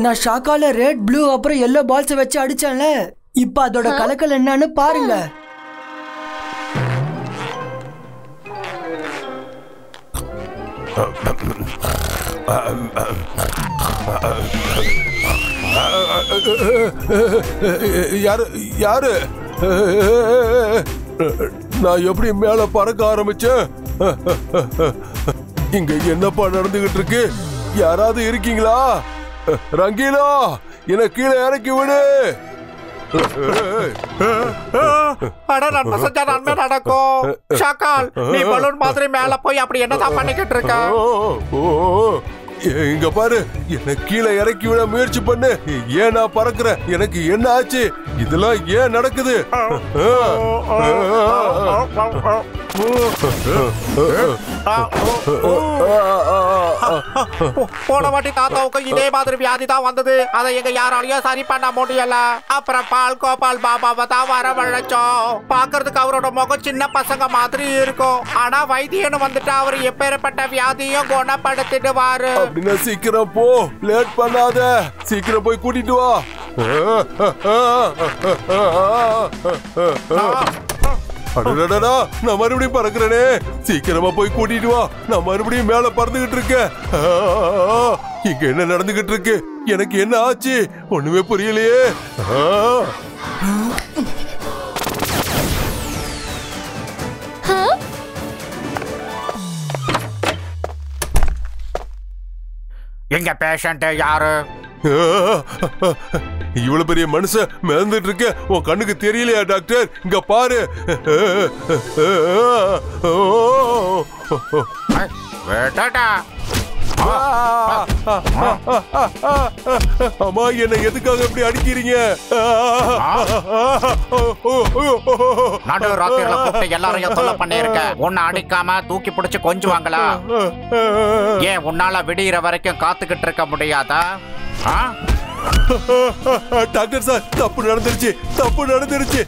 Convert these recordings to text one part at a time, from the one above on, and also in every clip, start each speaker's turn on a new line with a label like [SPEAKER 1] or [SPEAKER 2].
[SPEAKER 1] நான் ஷாக்கால red blue அப்புறம் yellow balls வச்சு அடிச்சேன்ல. இப்ப அதோட கலக்கல் என்னன்னு பாருங்க.
[SPEAKER 2] யாரு யாரு நான் எப்படி மேல பறக்க ஆரம்பிச்சேன்? இங்க என்னப்பா நடந்துகிட்டு இருக்கு? யாராவது இருக்கீங்களா? ரங்கீலா, என்ன கீழே இறக்கி விடு.
[SPEAKER 3] நன்மை செஞ்சா நன்மை நடக்கும். ஷாக்கால், நீ பலூன் மாதிரி மேல போய் அப்படி என்னதான் பண்ணிக்கிட்டு இருக்க?
[SPEAKER 2] இங்க பாரு, என்ன கீழே இறக்கி விட முயற்சி பண்ணு. ஏன் நான் பறக்குறேன்? எனக்கு என்ன ஆச்சு? இதெல்லாம் ஏன் நடக்குது?
[SPEAKER 3] போன வாட்டி தாத்தாவுக்கு இதே மாதிரி வியாதி தான் வந்தது. அதை எங்க யாராலையும் சரி பண்ண முடியல. அப்புறம் பால் கோபால் பாபாவை தான் வரவழைச்சோம். பாக்குறதுக்கு அவரோட முகம் சின்ன பசங்க மாதிரி இருக்கும். ஆனா வைத்தியன்னு வந்துட்டு அவர் எப்பேற்பட்ட வியாதியும் குணப்படுத்திடுவாரு.
[SPEAKER 2] அப்படின்னா சீக்கிரம் போ, லேட் பண்ணாத. சீக்கிரம் போய் கூட்டிட்டு வா. நான் மறுபடியும் பறக்கிறேனே. சீக்கிரமா போய் கூட்டிட்டு வா. நான் மறுபடியும் மேல பறந்துகிட்டு இருக்கேன். இங்க என்ன நடந்துகிட்டு இருக்கு? எனக்கு என்ன ஆச்சு? ஒண்ணுமே புரியலையே.
[SPEAKER 3] எங்க பேஷண்ட் யாரு?
[SPEAKER 2] இவ்வளவு பெரிய மனுஷன் மிதந்துட்டு இருக்க உன் கண்ணுக்கு தெரியலையா டாக்டர்? இங்க பாரு. அம்மா, என்ன எதுக்காக இப்படி அடிக்கிறீங்க?
[SPEAKER 3] நடு ராத்திரில கூப்பிட்டு எல்லாரையும் தொல்லை பண்ணிருக்க. உன்னை அடிக்காம தூக்கி பிடிச்சு கொஞ்சுவாங்களா? ஏன் உன்னால விடிகிற வரைக்கும் காத்துக்கிட்டு இருக்க முடியாதா?
[SPEAKER 2] டாக்டர் சார், தப்பு நடந்துருச்சு, தப்பு நடந்துருச்சு.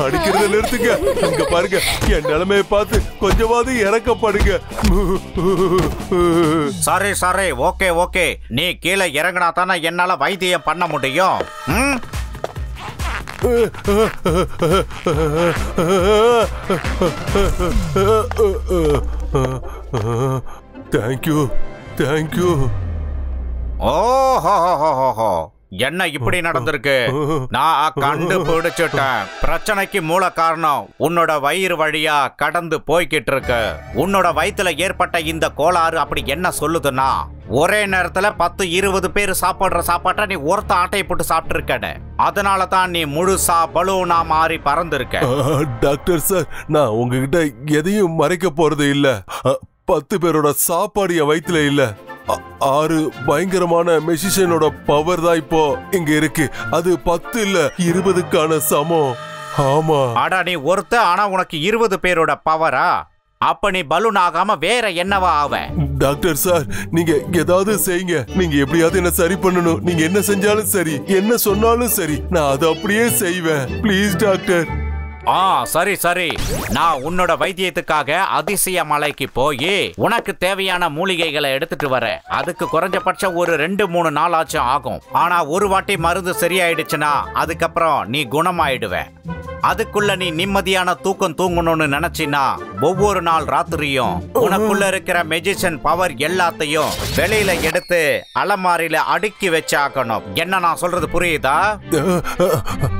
[SPEAKER 2] அடிக்கிறத நிறுத்துங்க. இங்க பாருங்க, என் நிலைமையை பார்த்து கொஞ்சமாவது இறக்கப்படுங்க.
[SPEAKER 3] சரி சரி, ஓகே ஓகே. நீ கீழே இறங்கினா தானே என்னால வைத்தியம் பண்ண முடியும்.
[SPEAKER 2] Thank you thank you.
[SPEAKER 3] ஓஹோ, என்ன இப்படி நடந்திருக்கு? நான் கண்டுபிடிச்சிட்டேன். பிரச்சனைக்கு மூல காரணம் உன்னோட வயிறு வழியா கடந்து போய்கிட்டு இருக்கு. உன்னோட வயிற்றுல ஏற்பட்ட இந்த கோளாறு அப்படி என்ன சொல்லுதுன்னா, ஒரே நேரத்துல 10-20 பேர் சாப்பிடுற சாப்பாட்டை நீ ஒருத்த ஆட்டையை போட்டு சாப்பிட்டு இருக்க. அதனால தான் நீ முழுசா பலூனா மாறி பறந்துருக்க.
[SPEAKER 2] டாக்டர் சார், நான் உங்ககிட்ட எதையும் மறைக்க போறது இல்ல. 10 பேரோட சாப்பாடு என் வயிற்றுல இல்ல. 6 பயங்கரமான மெஜிஷியனோட பவர் தான் இப்போ இங்க இருக்கு. அது 10 இல்ல 20க்கான சமம். ஆமா.
[SPEAKER 3] ஆடா, நீ ஒருத்த, ஆனா உனக்கு 20 பேரோட பவரா? அப்ப நீ பலூன் ஆகாம வேற என்னவா ஆவ?
[SPEAKER 2] டாக்டர் சார், நீங்க ஏதாவது செய்யுங்க. நீங்க எப்படியாவது என்ன சரி பண்ணணும். நீங்க என்ன செஞ்சாலும் சரி, என்ன சொன்னாலும் சரி, நான் அதை அப்படியே செய்வேன். Please doctor.
[SPEAKER 3] சரி சரி, நான் உன்னோட வைத்தியத்துக்காக அதிசய மலைக்கு போய் உனக்கு தேவையான மூலிகைகளை எடுத்துட்டு வரேன். அதுக்கு குறைஞ்சபட்சம் ஒரு 2-3 நாள் ஆச்சும் ஆகும். ஆனா ஒரு வாட்டி மருந்து சரியாயிடுச்சுன்னா அதுக்கப்புறம் நீ குணமாயிடுவ. அதுக்குள்ள நீ நிம்மதியான தூக்கம் தூங்கணும்னு நினைச்சினா ஒவ்வொரு நாள் ராத்திரியும் உனக்குள்ள இருக்கிற மெஜிஷியன் பவர் எல்லாத்தையும் வெளியில எடுத்து அலமாரியில அடுக்கி வச்சாக்கணும். என்ன நான் சொல்றது புரியுதா?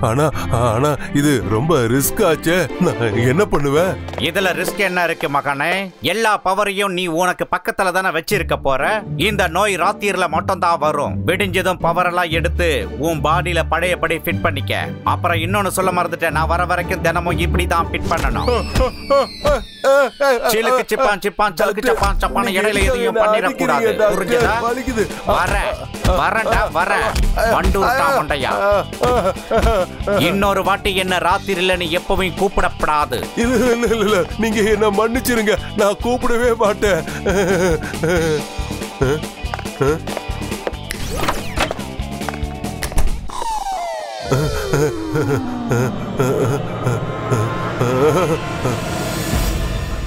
[SPEAKER 2] ஆனா இது ரொம்ப ரிஸ்க் ஆச்சே. நான் என்ன பண்ணுவேன்?
[SPEAKER 3] இதுல ரிஸ்க் என்ன இருக்கு மகனே? எல்லா பவரையும் நீ உனக்கு பக்கத்துல தானே வச்சிருக்க போற. இந்த நோய் ராத்திரில மட்டும் தான் வரும். விடிஞ்சதும் பவர் எல்லாம் எடுத்து உன் பாடியில பழையபடி ஃபிட் பண்ணிக்க. அப்புறம் இன்னொன்னு சொல்ல மறந்துட்டேன், நான் வர வரைக்கும் தினமும் இப்படி தான் ஃபிட் பண்ணணும். சிலுக்கு சிப்பான் சிப்பான் சலுக்கு சப்பான் சப்பான் இடையில எதையும் பண்ணிடக்கூடாது. புரிஞ்சதா? வரேன் வண்டூர் தாமண்டையா. இன்னொரு வாட்டி என்ன ராத்திரில நீ எப்பவும் கூப்பிடப்படாது.
[SPEAKER 2] இல்ல, நீங்க என்ன மன்னிச்சிருங்க. நான் கூப்பிடவே மாட்டேன்.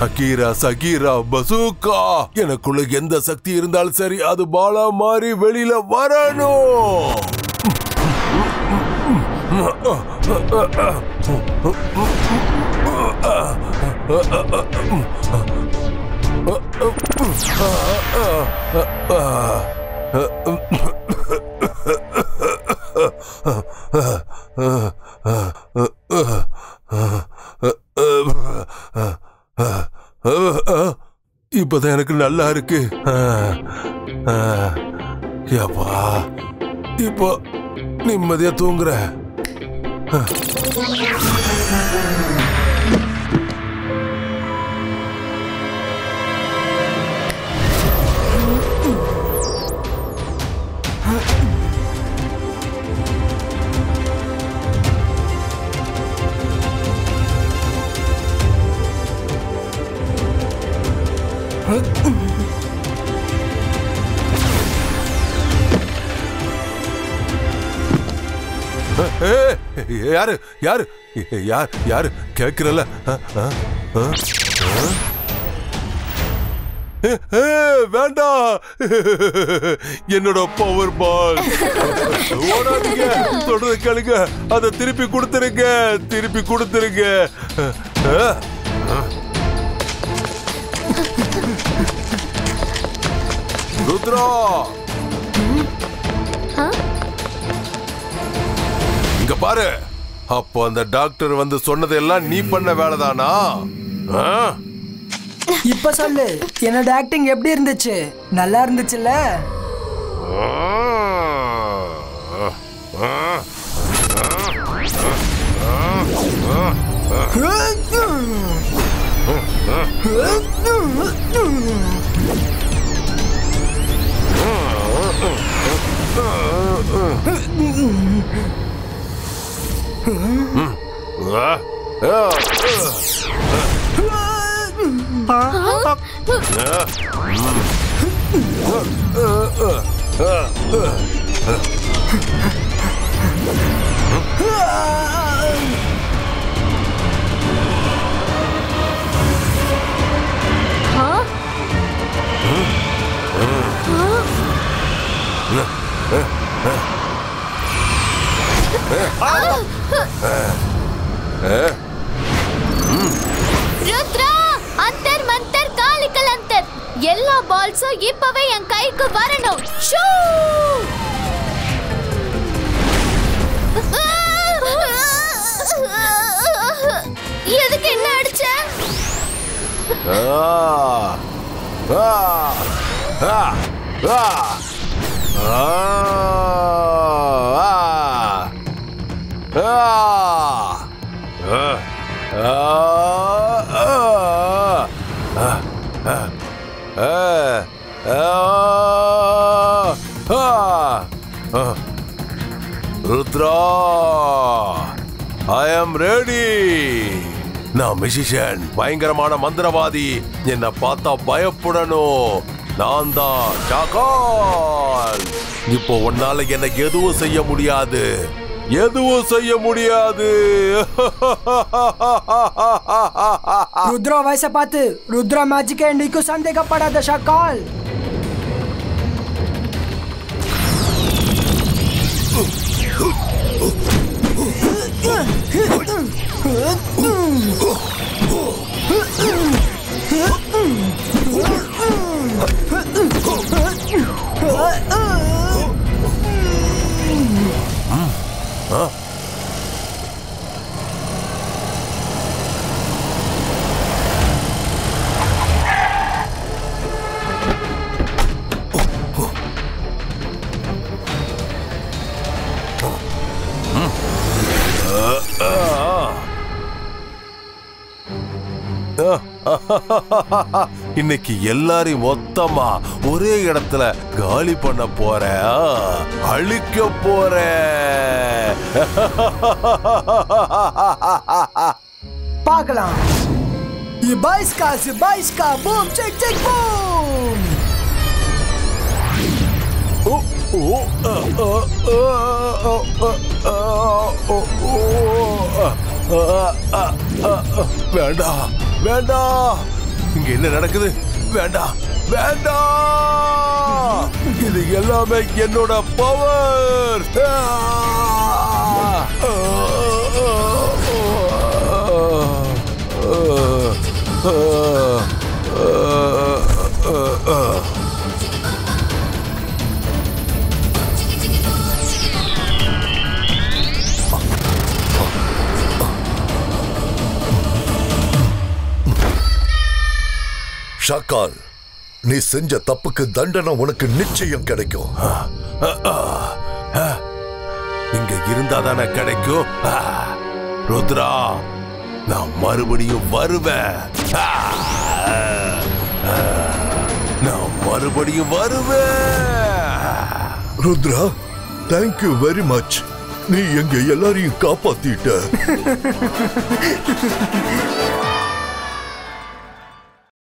[SPEAKER 2] Akira Shakira bazooka. எனக்குள்ள எந்த சக்தி இருந்தாலும் சரி, அது பாலா மாறி வெளியில வரணும். இப்பதான் எனக்கு நல்லா இருக்கு. இப்போ நிம்மதியா தூங்குற. யாரு யாரு யார் யாரு கேக்குறல? வேண்டாம், என்னோட பவர் பால். ஓடாதீங்க, தொடர்ந்து கேளுங்க. அதை திருப்பி கொடுத்துருங்க, திருப்பி கொடுத்துருங்க. ருத்ரா, இங்க பாரு. அப்போ அந்த டாக்டர் வந்து சொன்னதெல்லாம் நீ பண்ண வேலைதானா?
[SPEAKER 1] இப்ப சொல்லு, என்னோட ஆக்டிங் எப்படி இருந்துச்சு? நல்லா இருந்துச்சுல்ல?
[SPEAKER 4] ருத்ரா, அந்தர் மந்தர் காலிக்கல் அந்தர். எல்லா பால்ஸும் இப்பவே என் கைக்கு வரணும். ஷூ! எதுக்கு என்ன அடிச்ச?
[SPEAKER 2] Rudra, I am ready. நான் மிஷிஷன், பயங்கரமான மந்திரவாதி. என்ன பார்த்தா பயப்படணும். நான் தான் ஷாகால். இப்போ உன்னால என்ன எதுவும் செய்ய முடியாது, எதுவும் செய்ய முடியாது.
[SPEAKER 1] ருத்ரா வயசை பார்த்து ருத்ரா மேஜிக்கே நீக்கு சந்தேகப்படாத ஷாகால்.
[SPEAKER 2] இன்னைக்கு எல்லாரையும் மொத்தமா ஒரே இடத்துல காலி பண்ண போறேன், அழிக்க போறேன்.
[SPEAKER 1] பார்க்கலாம். Ibaiska, boom, check, check, boom.
[SPEAKER 2] வேண்டாம் வேண்டாம், இங்க என்ன நடக்குது? வேண்டாம் வேண்டாம், இது எல்லாமே என்னோட பவர்.
[SPEAKER 5] ஷாக்கால், நீ செஞ்ச தப்புக்கு தண்டனை உனக்கு நிச்சயம் கிடைக்கும்.
[SPEAKER 2] இங்க இருந்தாதானே கிடைக்கும். ருத்ரா, நான் மறுபடியும் வருவேன். நான் மறுபடியும் வருவேன்.
[SPEAKER 5] Rudra, thank you very much. நீ எங்க எல்லாரையும் காப்பாத்திட்ட.